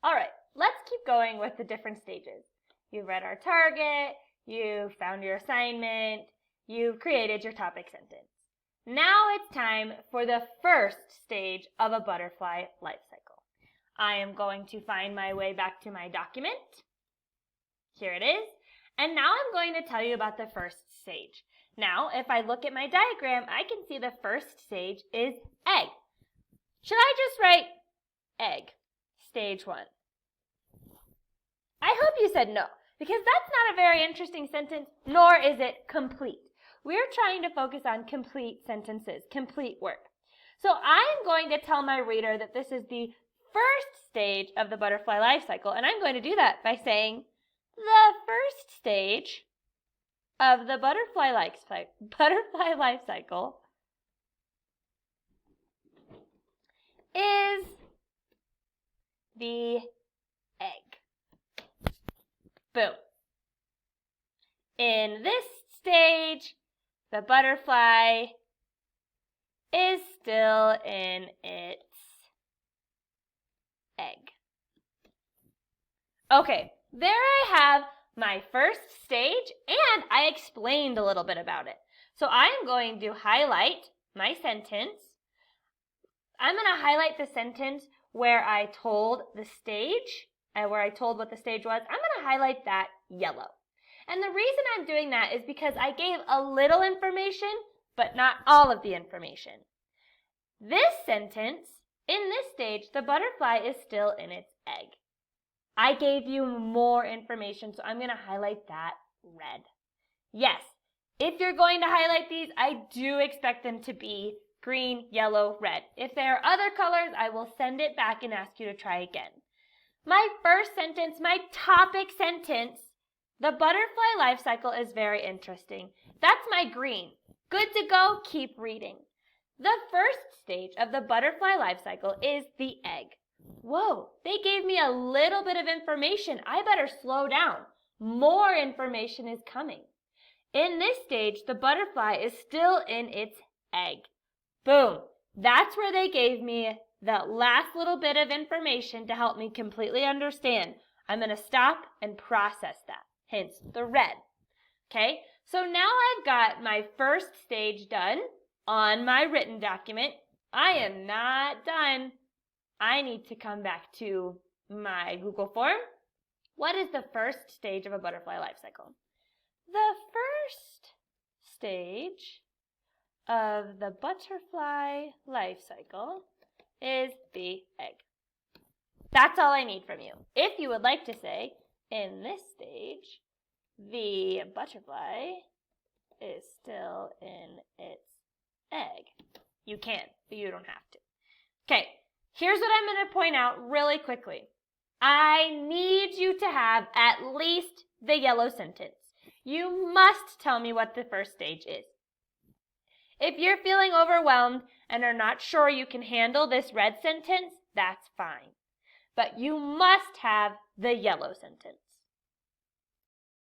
All right, let's keep going with the different stages. You've read our target, you've found your assignment, you've created your topic sentence. Now it's time for the first stage of a butterfly life cycle. I am going to find my way back to my document. Here it is. And now I'm going to tell you about the first stage. Now, if I look at my diagram, I can see the first stage is egg. Should I just write egg, stage 1? I hope you said no, because that's not a very interesting sentence, nor is it complete. We're trying to focus on complete sentences, complete work. So I'm going to tell my reader that this is the first stage of the butterfly life cycle, and I'm going to do that by saying the first stage of the butterfly life cycle is the egg. Boom. In this stage, the butterfly is still in its egg. Okay, there I have my first stage, and I explained a little bit about it. So I am going to highlight my sentence. I'm going to highlight the sentence where I told the stage, where I told what the stage was. I'm going to highlight that yellow. And the reason I'm doing that is because I gave a little information, but not all of the information. This sentence, in this stage, the butterfly is still in its egg. I gave you more information, so I'm going to highlight that red. Yes, if you're going to highlight these, I do expect them to be green, yellow, red. If there are other colors, I will send it back and ask you to try again. My first sentence, my topic sentence, the butterfly life cycle is very interesting. That's my green. Good to go, keep reading. The first stage of the butterfly life cycle is the egg. Whoa, they gave me a little bit of information. I better slow down. More information is coming. In this stage, the butterfly is still in its egg. Boom. That's where they gave me the last little bit of information to help me completely understand. I'm going to stop and process that. Hence the red. Okay, so now I've got my first stage done on my written document. I am not done. I need to come back to my Google form. What is the first stage of a butterfly life cycle? The first stage of the butterfly life cycle is the egg. That's all I need from you. If you would like to say, in this stage, the butterfly is still in its egg. You can, but you don't have to. Okay, here's what I'm going to point out really quickly. I need you to have at least the yellow sentence. You must tell me what the first stage is. If you're feeling overwhelmed and are not sure you can handle this red sentence, that's fine. But you must have the yellow sentence.